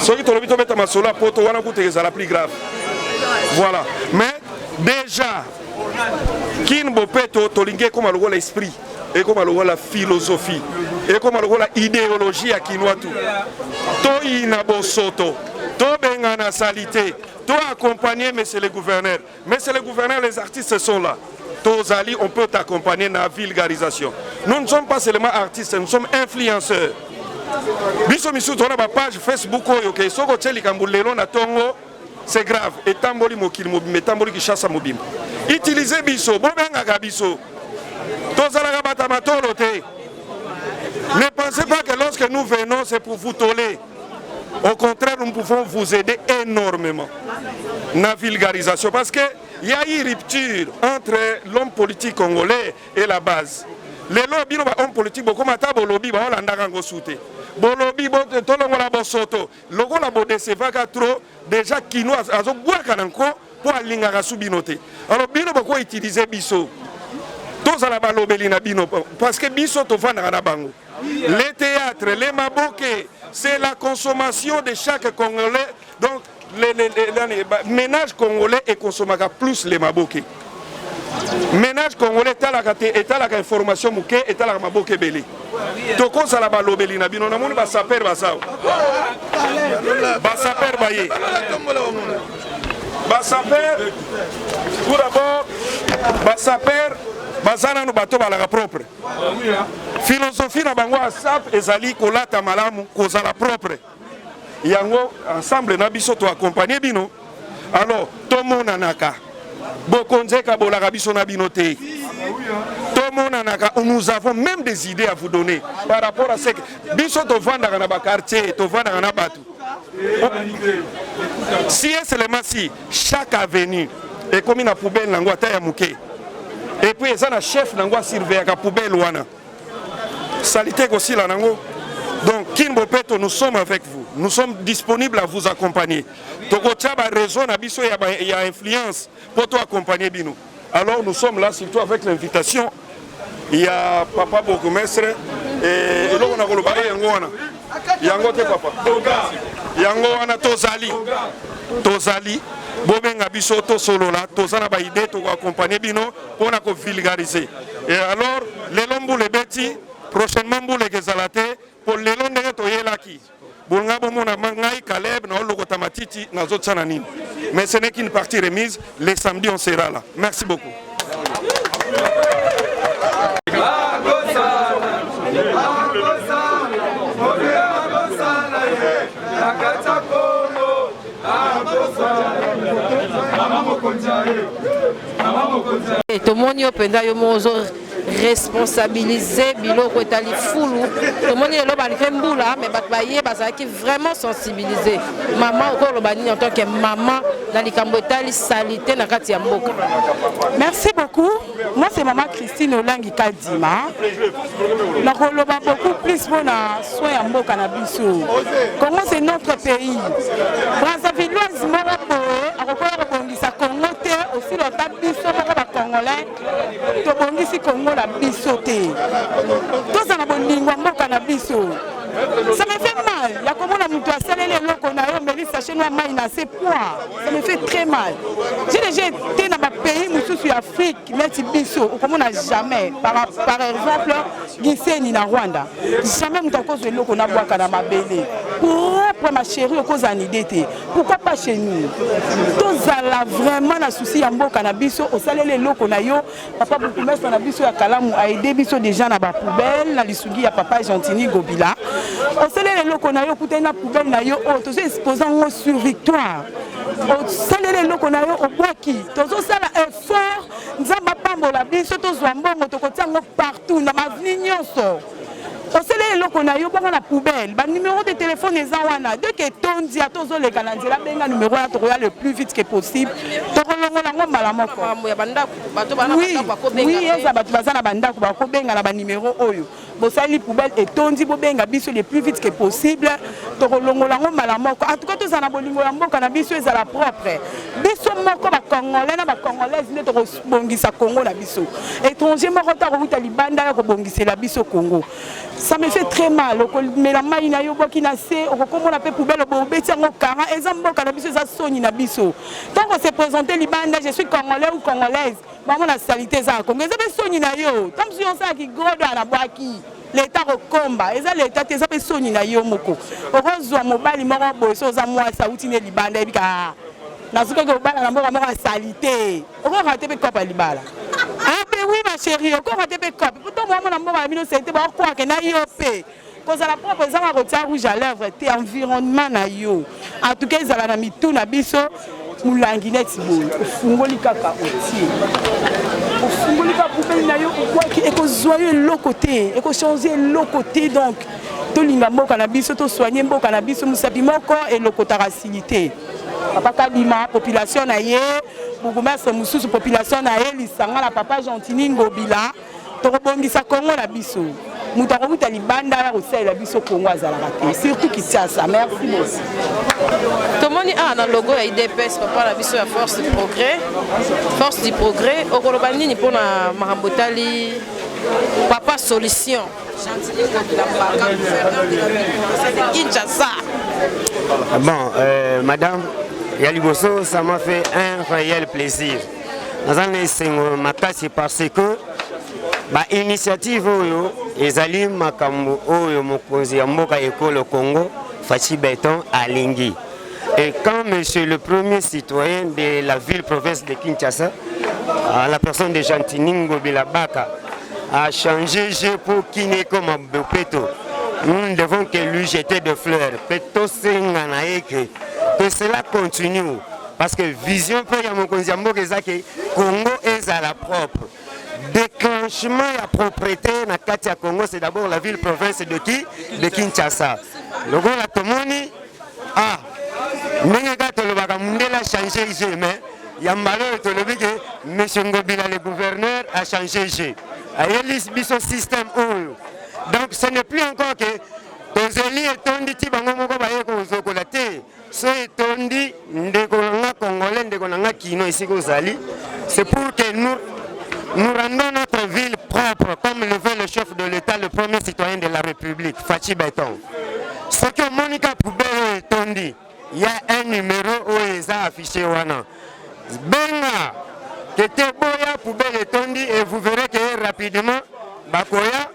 Soki tolobi to beta masola poto wana kutegeza la plus grave. Voilà. Mais déjà Kinbopeto tolingue comme logo l'esprit. et comme la philosophie, et comme la idéologie à Kinwatu. To inabo soto, to bengana salité, to accompagner monsieur le gouverneur. Monsieur le gouverneur, les artistes sont là. Tozali, on peut t'accompagner dans la vulgarisation. Nous ne sommes pas seulement artistes, nous sommes influenceurs. Biso misu tona ba page Facebook oyo soko tsheli kambulelo na tongo c'est grave et tamboli mokili mobimbe tamboli kishasa mobimbe. Utilisez biso bobenga biso. Tozala ka bata matolo te. Ne pensez pas que lorsque nous venons c'est pour vous toller. Au contraire, nous pouvons vous aider énormément dans la vulgarisation parce que il y a une rupture entre l'homme politique congolais et la base. Les lobbies homme politique beaucoup mata bolobi ba olanda kango soute. Bolobi bo tolongola bosoto. Logo la bodeseva ka trop déjà kino azo bwaka nanko pour alinga ka subinote. Alors bino bako utiliser biso. Tous la balobeli na bino parce que biso to vanda na bango. Les théâtres, les maboké, c'est la consommation de chaque Congolais. Donc les ménages congolais et consomment plus les maboké. Ménage congolais est à la information mouké est à la maboké belé. Toko sala balobeli na bino na moni ba saper basao. Ba saper baye. Ba saper tout d'abord ba saper bazana no bato balaka propre. Philosophie na bango asap ezali kolata malamu kozala propre. Yango ensemble na biso to accompagner bino. Alors to monanaka bokonzeka bolaka biso na bino te. To monanaka nous avons même des idées à vous donner par rapport à ce que biso to vanda na ba quartier to vanda na batu. Si est seulement si chaque avenue est comme une poubelle nango ata ya muke. Et puis ils ont un chef nango surveiller la poubelle wana. Salité aussi là nango. Donc Kinbo Peto, nous sommes avec vous. Nous sommes disponibles à vous accompagner. Toko tchaba raison na biso il y a influence pour toi accompagner bino. Alors nous sommes là surtout avec l'invitation. Il y a papa Bokomestre et là on a le barré yango wana. Yango te papa. Yango wana tozali. Tozali. Bobenga biso to solo là, tozana ba idée to accompagner bino pour na ko vulgariser. Et alors les lombo les beti prochainement boule les zalate pour les longs de to yelaki. Bonga bomona mangai Caleb na logo tamatiti na zotsana nini. Mais ce n'est qu'une partie remise, les samedis on sera là. Merci beaucoup. Et tout le monde est responsabilisé biloko etali fulu tout le monde est là balkemboula mais batbaye bazaki vraiment sensibilisé maman encore le bani en tant que maman dans les likambo etali salité na kati ya mboka. Merci beaucoup. Moi c'est maman Christine Olangi Kadima. Na koloba beaucoup plus pour na soin ya mboka na biso. Comment c'est notre pays. Brazzaville mora poe akokola kongisa Congo te aussi le biso ba congolais to bongisi Congo la biso te. Tous na bolingo mboka na biso. Ça me fait mal. Il y a comment on a mis à saler les locaux, on a mis ça chez nous à Maïna, c'est poids. Ça me fait très mal. J'ai déjà été dans un pays, nous sommes en Afrique, mais c'est biso, comme on n'a jamais. Par exemple, Gisenyi na Rwanda. Jamais nous avons cause de locaux, on a bois à ma belle. Pour ma chérie, cause en idée. Pourquoi pas chez nous? Tous là vraiment un souci à mboka na biso, au saler les locaux, on a yo. Papa beaucoup mettre na biso à Kalamu a aidé biso déjà na ba poubelle, na lisugi ya papa Gentini Gobila. On sait les locaux na yo écouter na poubelle na yo oh tous exposant sur victoire. On sait les locaux na yo au boaki. Tous ça la effort nzamba pambola biso tous wambongo to kotiango partout na mavini nyonso. On sait les locaux na yo bongo na poubelle. Ba numéro de téléphone eza wana dès que tondi a tozo le kananzela benga numéro ya to le plus vite que possible. To kolongo na ngomba la moko. Oui, eza batu bazana bandako ba ko benga na ba numéro oyo. Bosali poubelle et tondi bobenga biso le plus vite que possible to kolongola ngo malamoko en tout cas tous na bolingo ya mboka na biso ezala propre biso moko ba congolais na ba congolaise ne to bongisa Congo na biso étranger moko ta ko uta libanda ya ko bongisela biso Congo Ça me fait très mal. Mais la maille na yo boki na se, comme on appelle poubelle au bébé, on kara, et ça mboka na biso, ça sonne na biso. Tant qu'on s'est présenté Libanda, je suis congolais ou congolaise, maman la salité ça, comme ça fait sonne na yo. Tant que on ça qui gros dans la boaki, l'État recomba, et ça l'État, ça fait sonne na yo moko. Heureusement, mon bali mora boy, so ça moi ça outine Libanda, et puis na ce que le bal na mora mora salité. On va rater pe kopa Libala. Ah ben oui ma chérie, encore rater pe kopa. Pourtant moi na mora mino c'était ba quoi que na IOP. Cause à la propre ça va retirer rouge à lèvres, t'es environnement na yo. En tout cas, ils allaient na mitou na biso mulangi neti boy. Fungoli kaka otie. Fungoli kaka poubelle na yo quoi qui est joyeux l'autre côté, et changer l'autre côté donc. To linga mboka na biso to soigner mboka na biso musapi moko et lokota facilité. Papa Kadima population na ye, bourgmestre mususu population na ye lisanga la papa Gentini Ngobila to rebongisa Congo na biso. Mutako buta libanda ya kosala la biso Congo azala raté. Surtout Kinshasa. Merci beaucoup. Tomoni a na logo ya IDPS papa la biso ya force du progrès. Force du progrès okoloba nini pona marambotali papa solution. Bon, madame Yaliboso, ça m'a fait un réel plaisir. Dans un c'est parce que l'initiative ezali makambo oyo mokonzi ya mboka ekolo Congo Fachi Beton Alingi. Et quand monsieur le premier citoyen de la ville-province de Kinshasa, la personne de Gentini Ngobila Baka, a changé pour Kineko Mabopeto, nous ne devons que lui jeter des fleurs. Que cela continue. Parce que vision pour Yamokonzi Mboka que Congo est à la propre. Déclenchement et propriété na Katia Congo, c'est d'abord la ville-province de qui? De Kinshasa. Le gros la Tomoni, ah, Nenga Tolobaka Mundela a changé G, mais Yambalo et Tolobi que M. Ngobila, le gouverneur, a changé G. Ayelis biso système oyo. Donc ce n'est plus encore que tozeli etondi ti bango moko baye ko zokola te. So etondi ndeko na Congolais, ndeko na kino ici kozali. C'est pour que nous rendons notre ville propre, comme le veut le chef de l'État, le premier citoyen de la République, Fachi Beton. Ce que Monica Poubelle etondi, il y a un numéro où ils ont affiché wana. Benga, que te boya Poubelle etondi et vous verrez que rapidement, bakoya,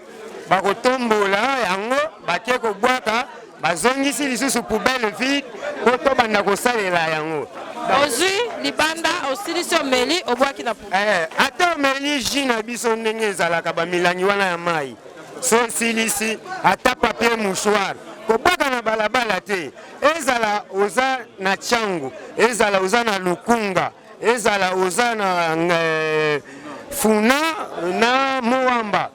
bakotombola, yango, bakeko boaka, bazongisi lisusu poubelle vide, koto bandako salela yango. Aujourd'hui, Libanda, aussi sur Meli, au bois qui n'a pas. Attends, Meli, Jina biso ndenge ezalaka ba milangi wana ya mai. So silisi, ata papier mouchoir. Kobaka na balabala te. Ezala oza na Changu, ezala oza na Lukunga, ezala oza na Funa na Moamba.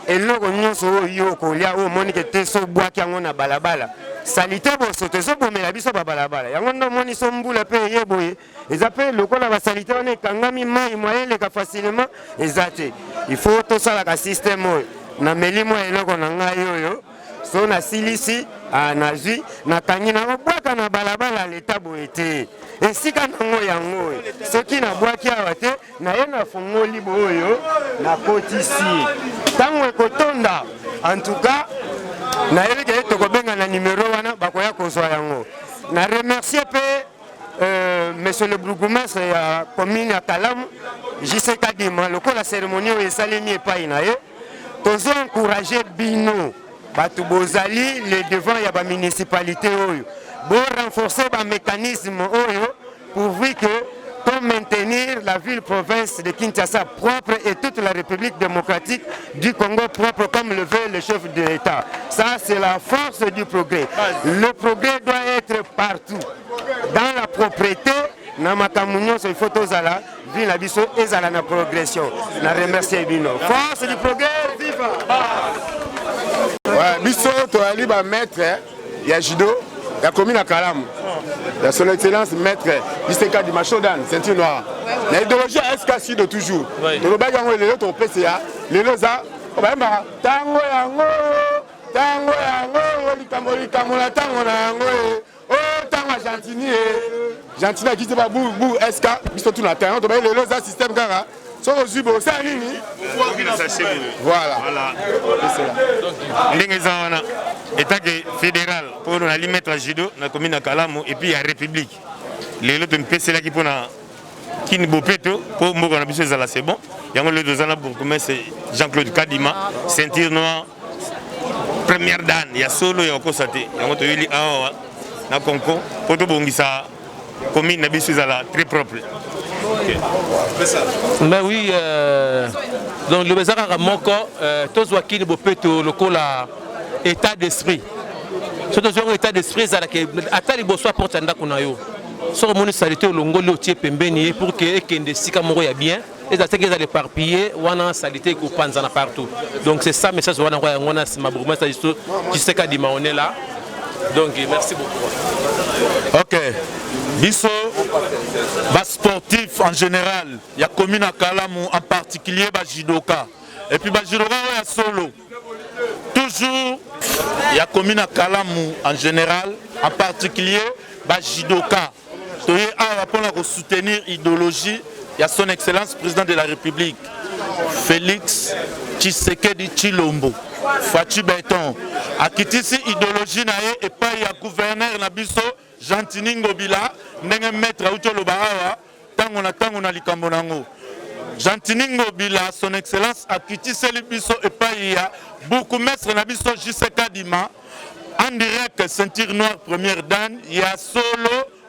Eloko nyonso oyo kolia o moni ke te so bwaki yango na balabala. Salite boso te so bomela biso ba balabala. Yango ndo moni so mbula pe yeboye. Eza pe lokola ba salite wana ekangami mai moyen leka facilement ezate. Il faut to sala ka système oyo. Na melimo eloko na ngai oyo. So na silisi na zui na kangi na bwaka na balabala leta boye te. Esika nango yango soki na bwaki awa te na ye na fongoli boyo na kotisi tango ekotonda en tout cas na yebi ke tokobenga na numéro wana bakoya kozwa yango na remercier pe monsieur le bourgmestre ya commune ya Kalamu JC Kadima lokola cérémonie oyo esalemi epai na ye tozo encourager bino batu bozali le devant ya ba municipalité oyo pour renforcer le mécanisme pourvu que pour maintenir la ville-province de Kinshasa propre et toute la République démocratique du Congo propre comme le veut le chef de l'État. Ça, c'est la force du progrès. Le progrès doit être partout. Dans la propriété, dans ma communion, il faut tous aller, ville la biso et la progression. Je remercie Bino. Force du progrès, viva! Ouais, biso, tu as allé maître, il y a judo. La commune à Kalamu, la son excellence maître Iseka du Machodan, ceinture noire. L'idéologie SKC de toujours. Le bail en les autres PCA, les loza, tango yango, likamolika tango yango, oh tango Gentini, Gentini qui se bat bou SK, biso tout la terre, les loza système gara, Soko Zubo, ça nini? Voilà. Ndenge za wana état fédéral pour na li mettre judo na commune Kalamu et puis la République. Les autres MPC là qui pour na Kini Bopeto pour moko na biso za c'est bon. Yango le dozana pour commencer Jean-Claude Kadima, ceinture noire. Première dan, il y a solo ya okosate. Yango to yeli awa na konko pour to bongisa commune na biso za très propre. Okay. Mais oui, donc le Bézard Moko, tous les qui ne peuvent pas état d'esprit. Surtout état d'esprit, c'est que attends les bossois portent un dakunayo. Sur mon salité au longo le tie pembeni pour que kende sika moro ya bien. Et ça c'est qu'ils allaient éparpiller, ou en salité qu'on pense en partout. Donc c'est ça message on a ma bourgmestre ça juste qui sait qu'à on est là. Donc merci beaucoup. Ok. Biso, bas sportif en général, il y a commune à Kalamu, en particulier bas judoka. Et puis bas judoka il y a solo. Toujours, il y a commune à Kalamu en général, en particulier bas judoka. Tu pour soutenir l'idéologie, il y a son excellence président de la République, Félix Tshisekedi Tshilombo. Fatou Béton. A quitté cette idéologie et pas il y a gouverneur Nabiso. Jantini Ngobila, n'est maître Autolo Bahawa, tant on a l'Ikambonango. Jantini Ngobila, son excellence, a quitté Célibiso et Païa, beaucoup maître Nabiso Jiseka Dima, en direct ceinture noire première dan, il y a solo,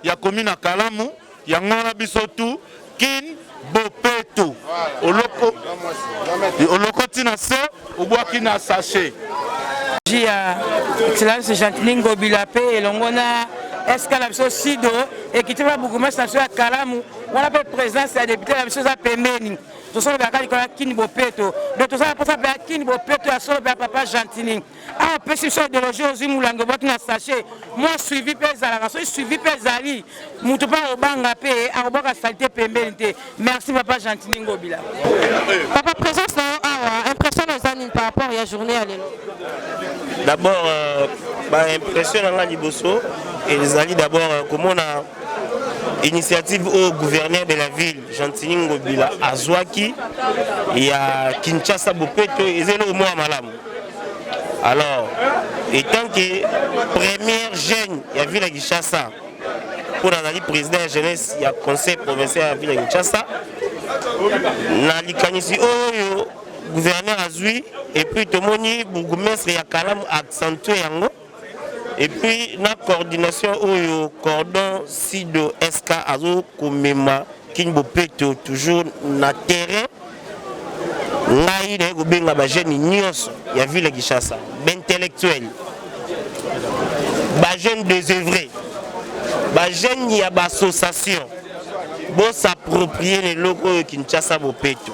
il y a commune à Kalamu, il y a Ngonabiso tout, Kin Bopeto. Au loco Tinase, au bois qui n'a saché. J'ai excellence Jantini Ngobila et l'ongona. Est-ce que la mission Sido et qui va beaucoup mettre à Kalamu, on appelle présence à député la mission à Pemeni. Tout ça, on a Kini Bopeto. Donc, tout ça, pour ça, Kini Bopeto a sauvé papa Gentini. Ah, peu si ça de loger aux Imoulango, qui n'a saché. Moi, suivi Pézala, suivi Pézali. Moutoupa au Banga Pé, à Oboka Salité Pemeni. Merci, papa Gentini Ngobila. Papa, présence, impression aux animes par rapport à la journée à l'élo. D'abord, impression dans la Liboso. Et les alliés d'abord, comment on a initiative au gouverneur de la ville, Jantini Ngobila, à Zouaki, il y a Kinshasa Bopeto, et c'est le mot à Malam. Alors, étant que première jeune, il y a ville à Kinshasa, pour la président de la jeunesse, il y a conseil provincial à ville à Kinshasa, il y a gouverneur à Zoui, et puis tout le monde, bourgmestre, il y a Kalam accentué Yango. Et puis, la coordination au cordon Sido SK Azo Komema Kinbopeto toujours na terrain. Naï de Gobenga Bajeni Nyos, il y a vu la Kinshasa, intellectuel, Bajeni désœuvré, Bajeni il y a association, bon s'approprier les locaux Kinshasa Bopeto.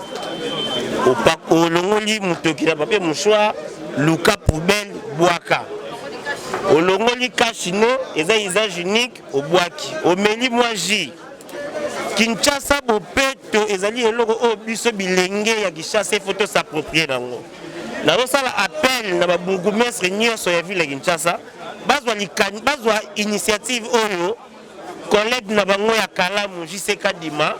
Au Longoli Mutoki na papier mouchoir, Luka Poubelle Boaka. Au Longoli Kachino, et ça usage unique au Boaki. Au Meli Moaji, Kinshasa Bopeto, et ça y est logo au biso bilenge ya Kinshasa il faut s'approprier nango. Na ça appel na ba bourgmestre nyonso ya ville Kinshasa, bazwa initiative oyo collègue na bango ya Kalamu Jiseka Dima,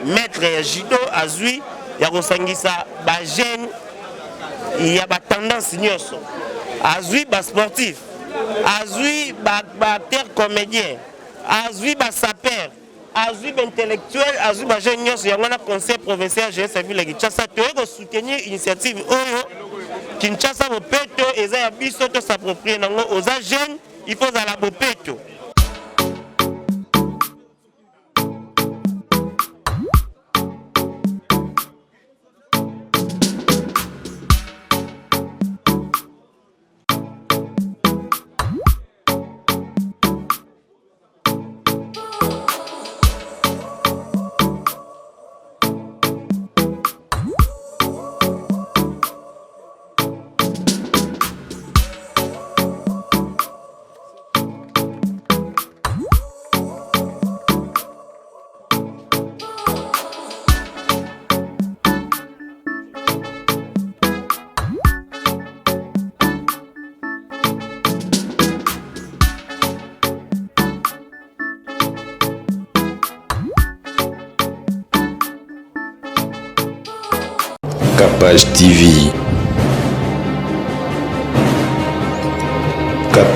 maître ya judo azui ya kosangisa ba jeune ya ba tendance nyonso. Azui ba sportif, azui ba acteur comédien, azui ba sapeur, azui ba intellectuel, azui ba jeune nyonso ya ngona conseil provincial jeunesse ville Kinshasa to soutenir initiative oyo Kinshasa Bopeto eza ya biso to s'approprier nango aux jeunes, il faut à la Bopeto. Capage TV.